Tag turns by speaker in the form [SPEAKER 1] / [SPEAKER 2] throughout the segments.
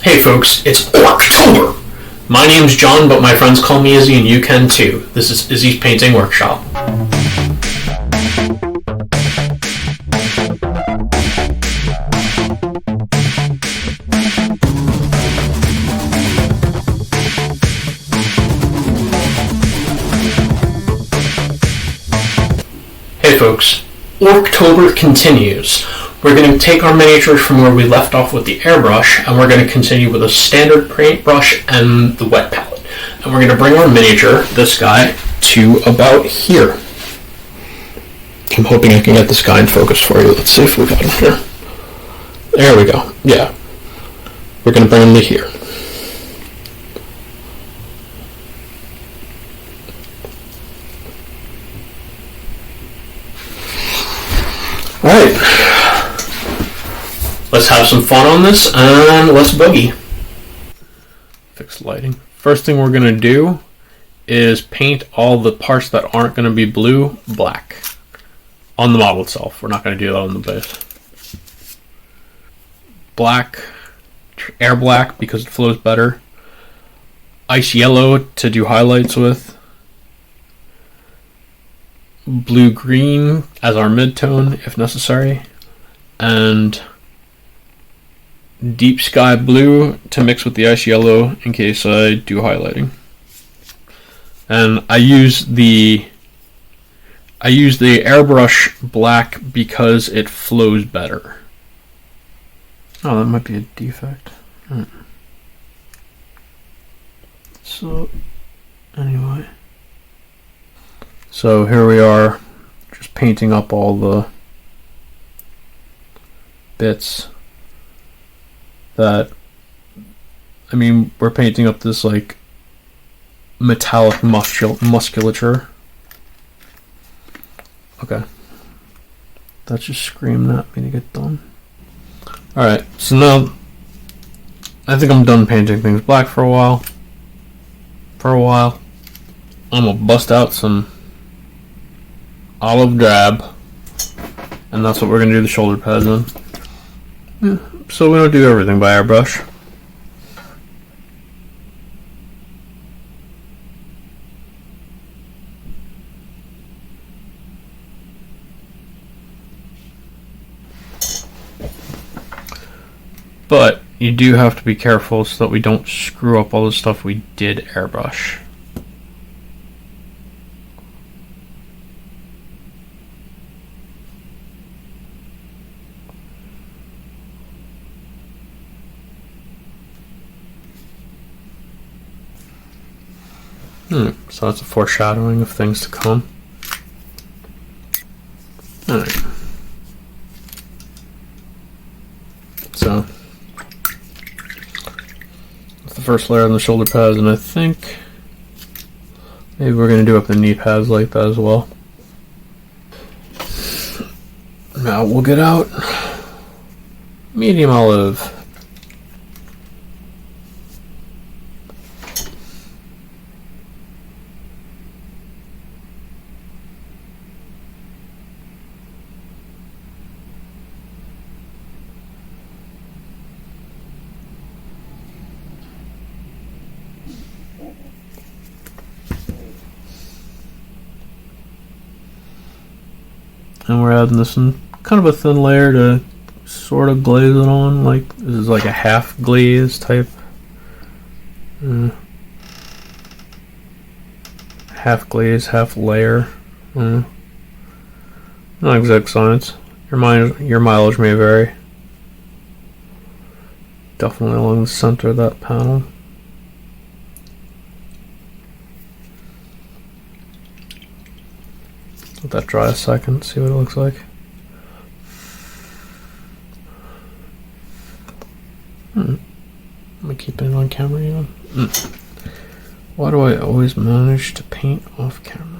[SPEAKER 1] Hey folks, it's ORC-tober! My name's John, but my friends call me Izzy and you can too. This is Izzy's Painting Workshop. Hey folks, ORC-tober continues. We're going to take our miniatures from where we left off with the airbrush, and we're going to continue with a standard paintbrush and the wet palette. And we're going to bring our miniature, this guy, to about here. I'm hoping I can get this guy in focus for you. Let's see if we got him here. There we go. Yeah. We're going to bring him to here. Alright. Let's have some fun on this, and let's boogie. Fix lighting. First thing we're going to do is paint all the parts that aren't going to be blue black on the model itself. We're not going to do that on the base. Black, air black because it flows better. Ice yellow to do highlights with. Blue green as our mid-tone if necessary. And deep sky blue to mix with the ice yellow in case I do highlighting. And I use the airbrush black because it flows better. Oh, that might be a defect. So anyway, so here we are, just painting up all the bits that, I mean, we're painting up this like metallic musculature. Okay, that just screamed at me to get done. Alright, so now I think I'm done painting things black for a while. I'm gonna bust out some olive drab, and that's what we're gonna do the shoulder pads in. Yeah. So we don't do everything by airbrush. But you do have to be careful so that we don't screw up all the stuff we did airbrush. So that's a foreshadowing of things to come. Alright. So that's the first layer on the shoulder pads, and I think maybe we're going to do up the knee pads like that as well. Now we'll get out medium olive. And we're adding this in kind of a thin layer to sort of glaze it on. Like this is like a half glaze type. Half glaze, half layer. Not exact science. Your mileage may vary. Definitely along the center of that panel. Let that dry a second, see what it looks like. I'm gonna keep it on camera even. Why do I always manage to paint off camera?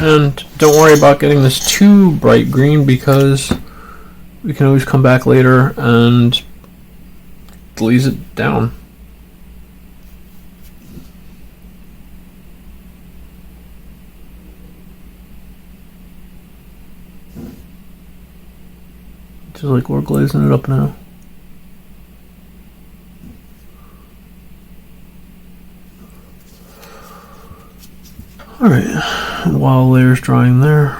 [SPEAKER 1] And don't worry about getting this too bright green, because we can always come back later and glaze it down. Just like we're glazing it up now. Alright, and while a layer's drying there,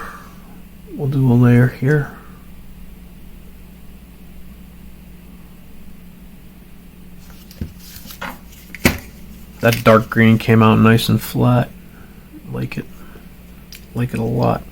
[SPEAKER 1] we'll do a layer here. That dark green came out nice and flat. Like it a lot.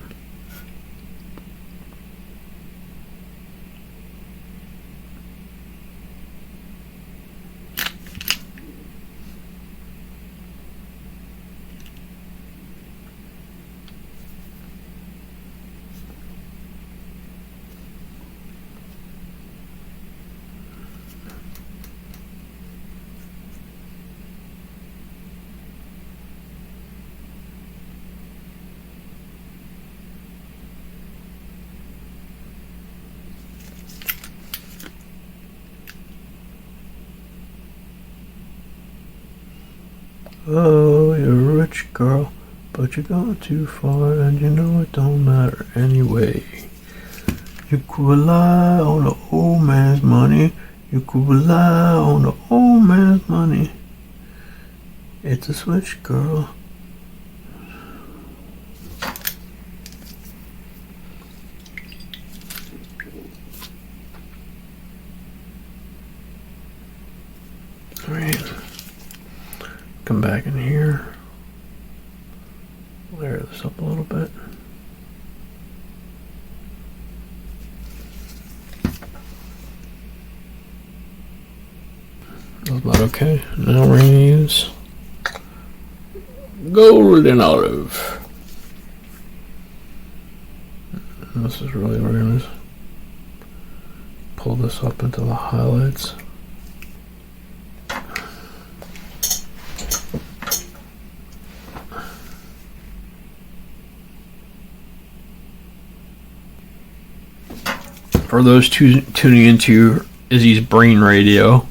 [SPEAKER 1] Oh, you're a rich girl, but you're going too far, and you know it don't matter anyway. You could rely on the old man's money. You could rely on the old man's money. It's a switch, girl. Alright. Come back in here. Layer this up a little bit. That's about okay. Now we're going to use golden olive. And this is really, we're going to pull this up into the highlights. For those tuning into Izzy's brain radio,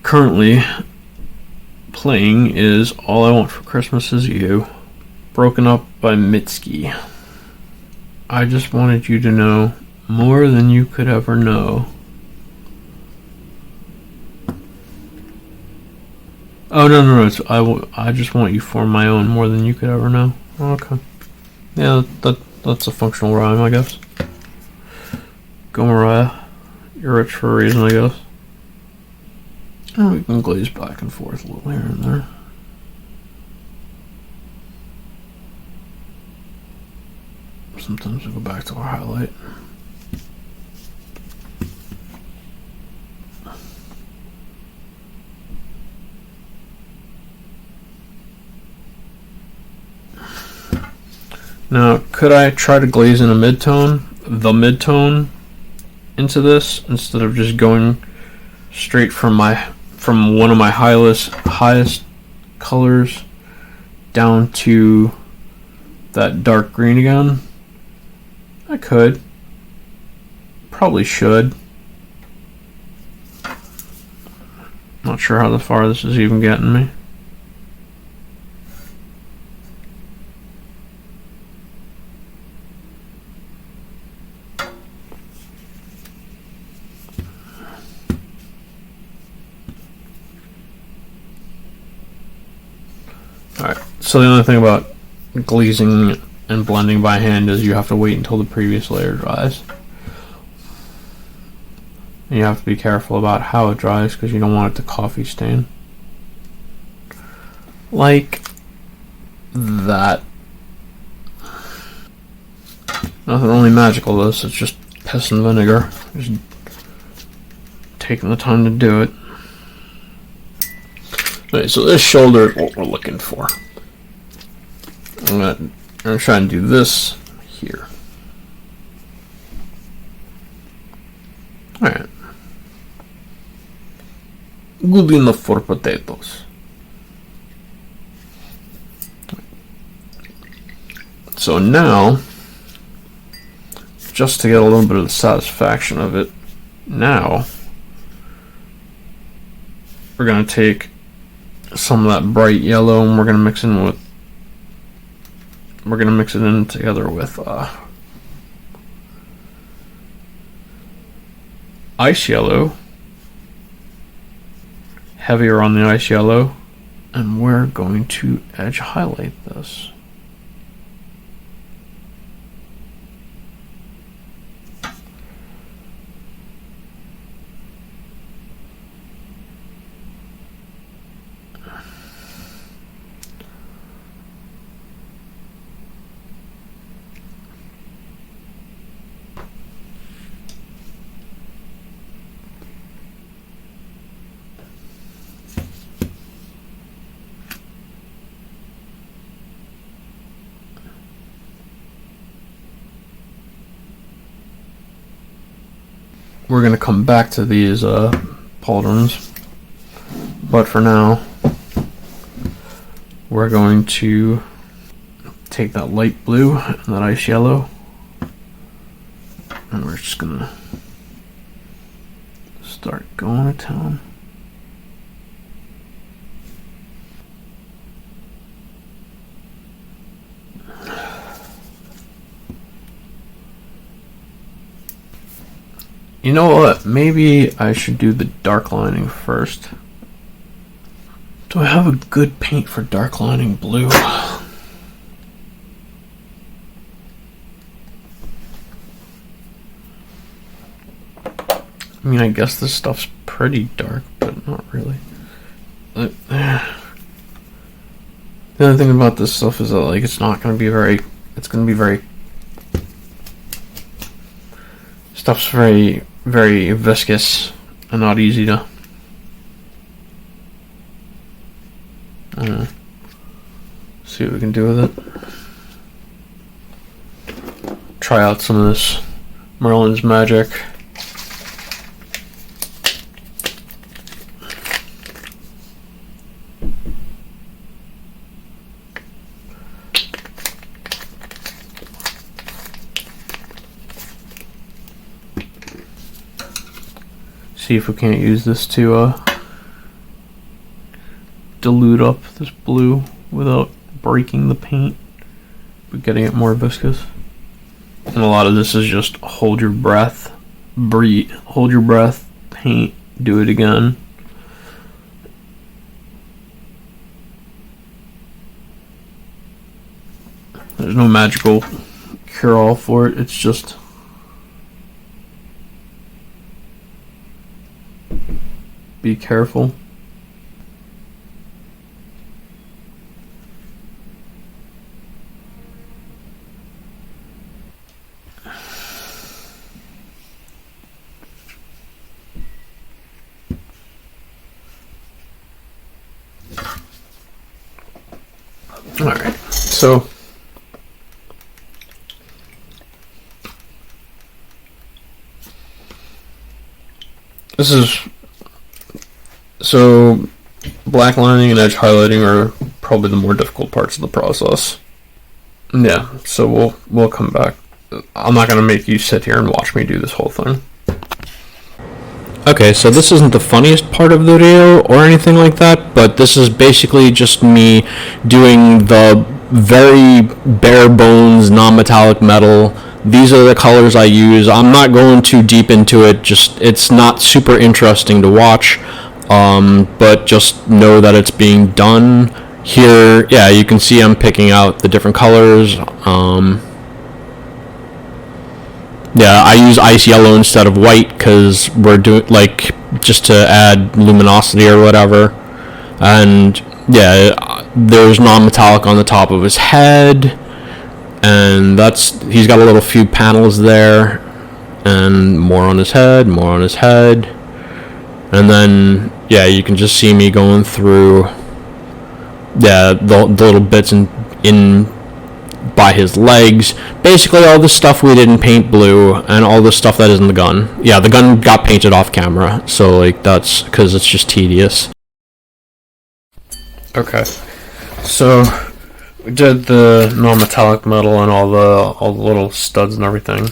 [SPEAKER 1] currently playing is All I Want for Christmas Is You, broken up by Mitski. I just wanted you to know more than you could ever know. Oh, no, it's I just want you for my own more than you could ever know. Okay. Yeah, that's a functional rhyme, I guess. Go Mariah. You're rich for a reason, I guess. And we can glaze back and forth a little here and there. Sometimes we go back to our highlight. Now, could I try to glaze in a midtone? The midtone into this instead of just going straight from one of my highest colors down to that dark green again? I could. Probably should. Not sure how far this is even getting me. Alright, so the only thing about glazing and blending by hand is you have to wait until the previous layer dries. And you have to be careful about how it dries because you don't want it to coffee stain. Like that. Nothing really magical to this, it's just piss and vinegar. Just taking the time to do it. Okay, so this shoulder is what we're looking for. I'm gonna try and do this here. Alright. Good enough for potatoes.
[SPEAKER 2] So now, just to get a little bit of the satisfaction of it, now we're going to take some of that bright yellow and we're going to mix it in together with ice yellow, heavier on the ice yellow, and we're going to edge highlight this. We're going to come back to these pauldrons, but for now we're going to take that light blue and that ice yellow, and we're just going to start going to town. You know what? Maybe I should do the dark lining first. Do I have a good paint for dark lining blue? I mean, I guess this stuff's pretty dark, but not really. The other thing about this stuff is that, like, it's going to be very stuff's very, very viscous and not easy to see what we can do with it. Try out some of this Merlin's Magic. See if we can't use this to dilute up this blue without breaking the paint, but getting it more viscous. And a lot of this is just hold your breath, breathe, hold your breath, paint, do it again. There's no magical cure-all for it, it's just be careful. All right, so black lining and edge highlighting are probably the more difficult parts of the process. Yeah, so we'll come back. I'm not gonna make you sit here and watch me do this whole thing. Okay, so this isn't the funniest part of the video or anything like that, but this is basically just me doing the very bare bones non-metallic metal. These are the colors I use. I'm not going too deep into it, just it's not super interesting to watch, but just know that it's being done. Here, yeah, you can see I'm picking out the different colors. Yeah, I use ice yellow instead of white because we're doing, like, just to add luminosity or whatever. And yeah, there's non-metallic on the top of his head, and he's got a little few panels there, and more on his head, and then yeah, you can just see me going through the little bits in by his legs. Basically all the stuff we didn't paint blue and all the stuff that isn't the gun. Yeah, the gun got painted off camera, so like that's because it's just tedious. Okay, so We did the non-metallic metal and all the little studs and everything.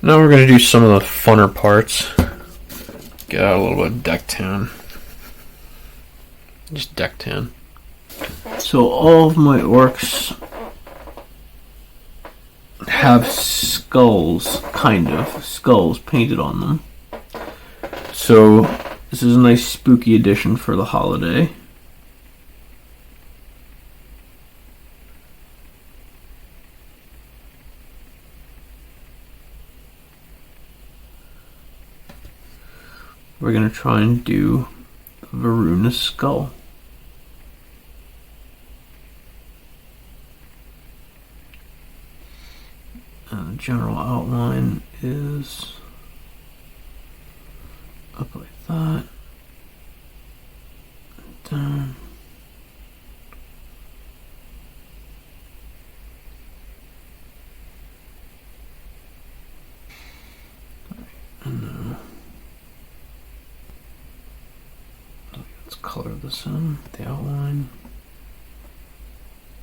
[SPEAKER 2] Now we're gonna do some of the funner parts. Get out a little bit of deck tan. Just deck tan. So all of my orcs have skulls, kind of skulls painted on them. So this is a nice spooky addition for the holiday. We're going to try and do Varuna's skull. And the general outline is up like that, down. And now let's color this in, the outline.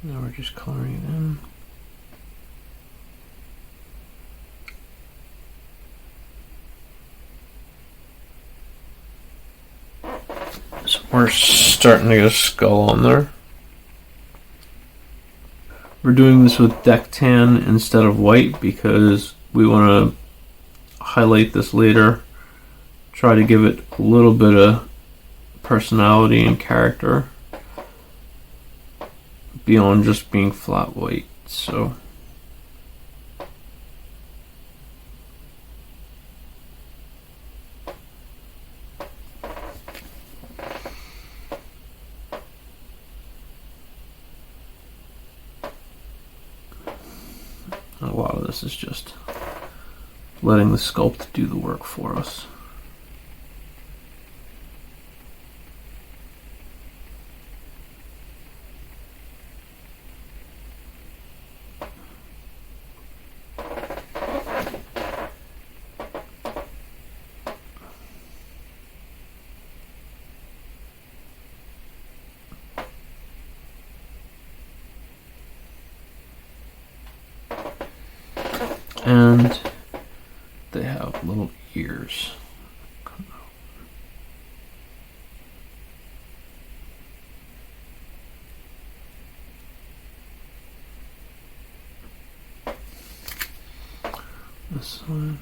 [SPEAKER 2] Now we're just coloring it in. So we're starting to get a skull on there. We're doing this with deck tan instead of white because we want to highlight this later. Try to give it a little bit of personality and character beyond just being flat white. So a lot of this is just letting the sculpt do the work for us. And they have little ears. This one.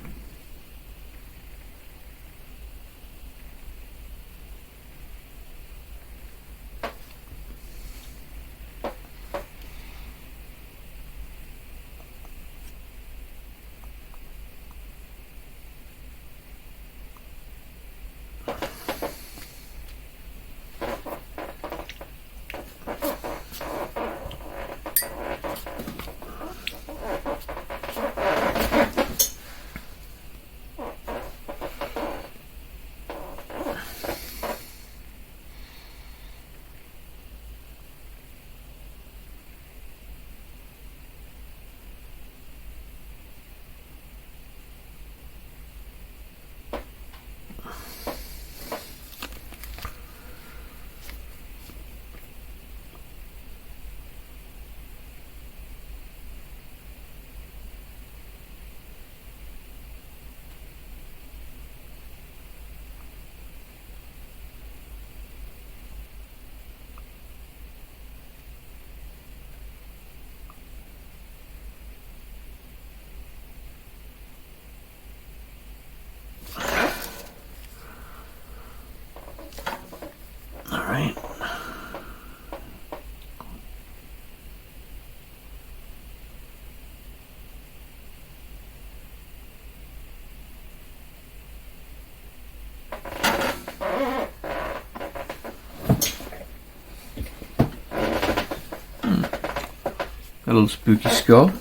[SPEAKER 2] Alright. Got a little spooky skull.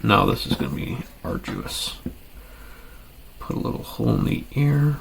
[SPEAKER 2] Now this is going to be arduous. Put a little hole in the ear.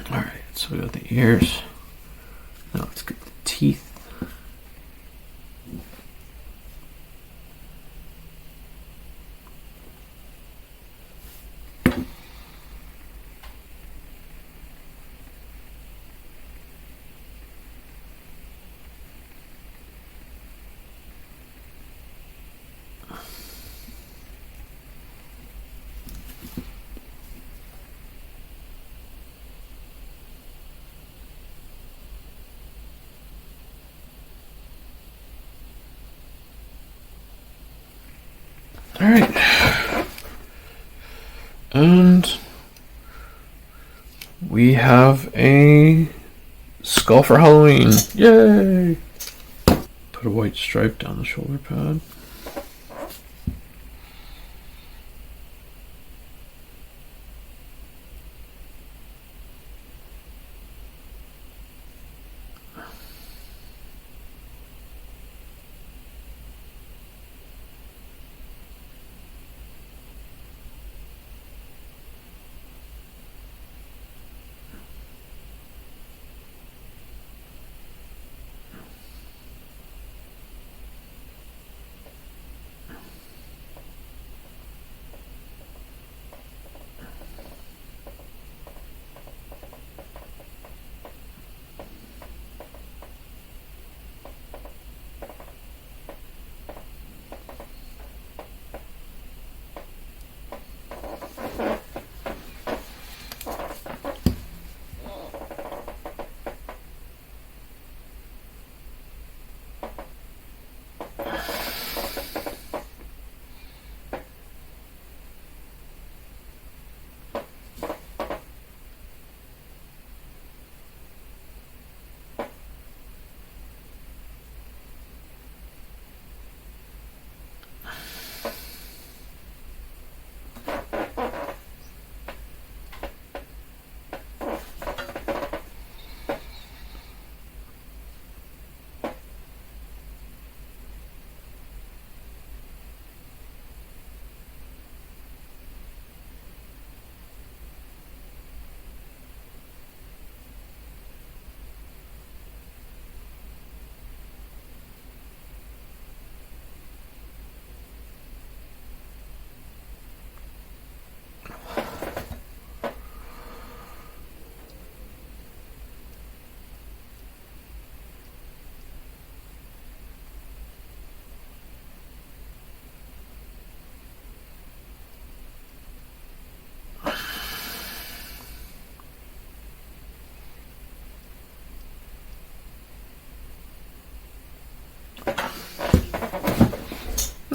[SPEAKER 2] Alright, so we got the ears. Now let's get the teeth. Alright. And we have a skull for Halloween. Yay! Put a white stripe down the shoulder pad.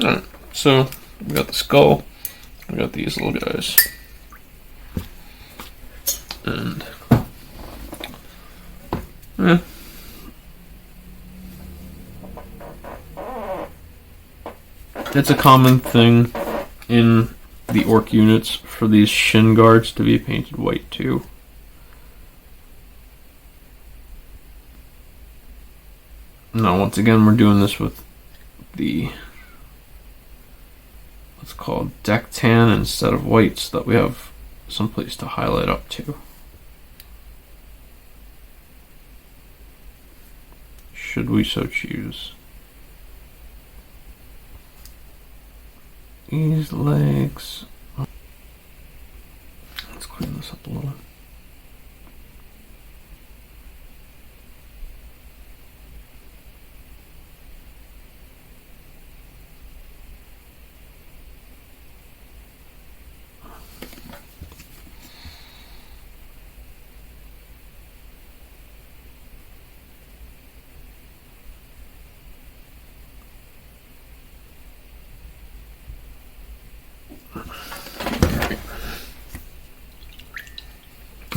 [SPEAKER 2] Alright, so we got the skull, we got these little guys, and it's a common thing in the orc units for these shin guards to be painted white too. Now once again we're doing this with the what's called deck tan instead of white, so that we have some place to highlight up to. Should we so choose. These legs. Let's clean this up a little.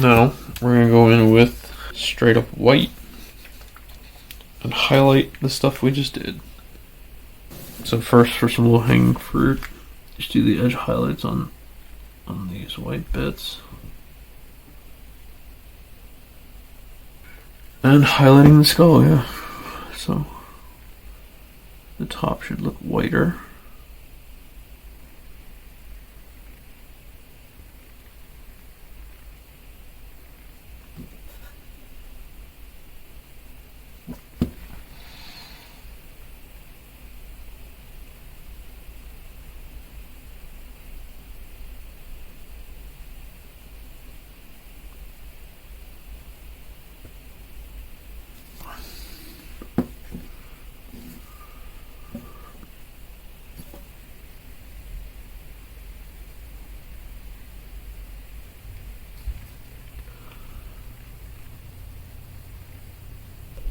[SPEAKER 2] Now we're going to go in with straight up white and highlight the stuff we just did. So first, for some low hanging fruit, just do the edge highlights on these white bits. And highlighting the skull, yeah. So the top should look whiter.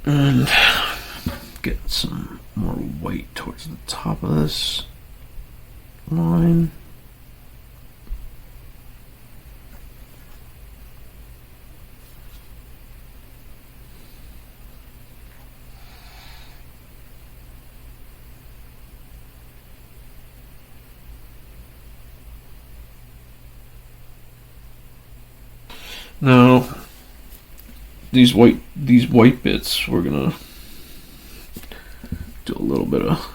[SPEAKER 2] And get some more white towards the top of this line. Now, these white bits, we're gonna do a little bit of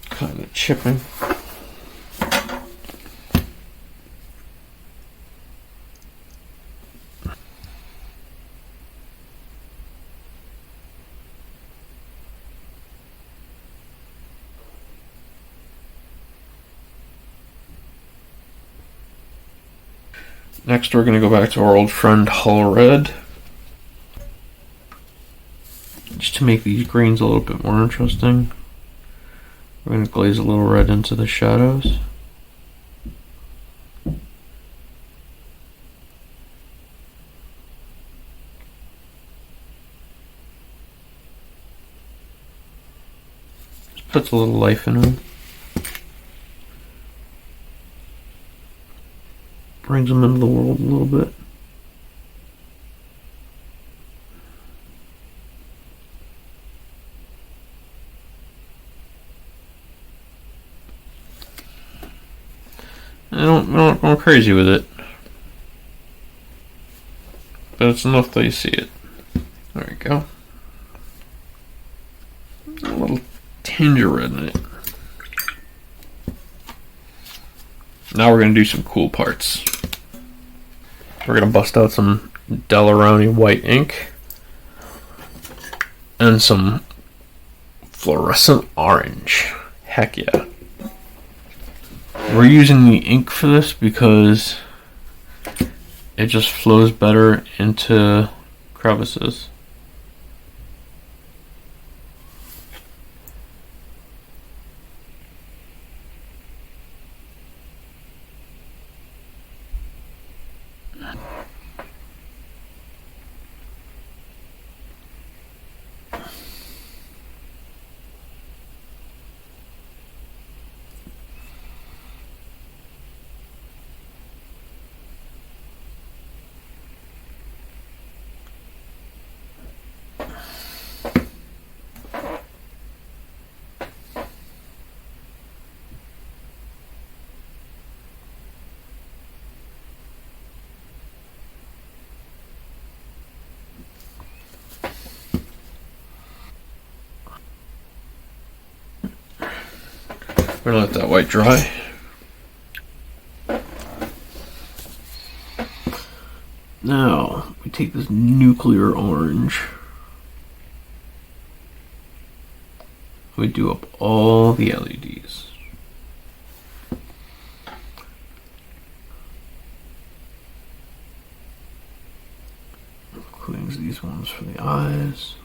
[SPEAKER 2] kind of chipping. Next, we're going to go back to our old friend Hull Red, just to make these greens a little bit more interesting. We're going to glaze a little red into the shadows. Just puts a little life in them. Brings them into the world a little bit. I don't go crazy with it, but it's enough that you see it. There we go. A little tinge of red in it. Now we're going to do some cool parts. We're going to bust out some Daleroni white ink and some fluorescent orange. Heck yeah. We're using the ink for this because it just flows better into crevices. We're gonna let that white dry. Now we take this nuclear orange. We do up all the LEDs. Including these ones for the eyes.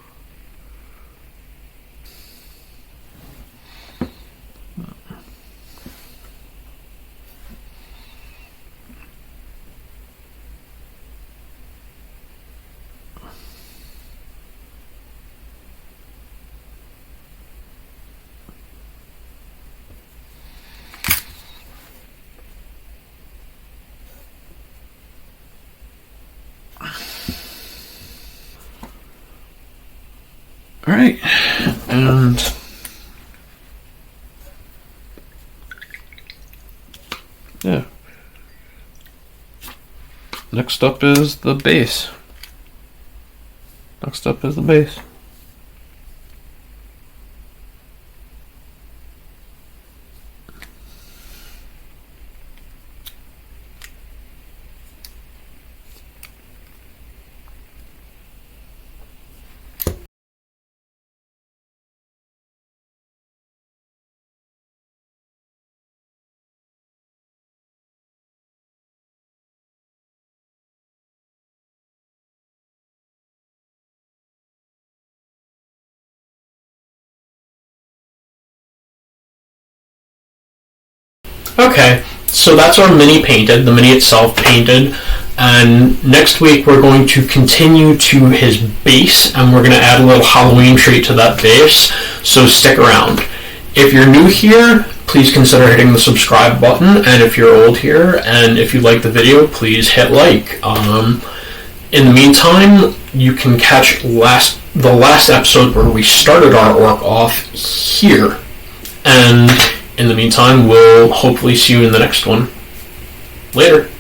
[SPEAKER 2] All right, and yeah. Next up is the base.
[SPEAKER 1] Okay, so that's our mini painted, the mini itself painted, and next week we're going to continue to his base, and we're going to add a little Halloween treat to that base, so stick around. If you're new here, please consider hitting the subscribe button, and if you're old here, and if you like the video, please hit like. In the meantime, you can catch the last episode where we started our orc off here, and in the meantime, we'll hopefully see you in the next one. Later.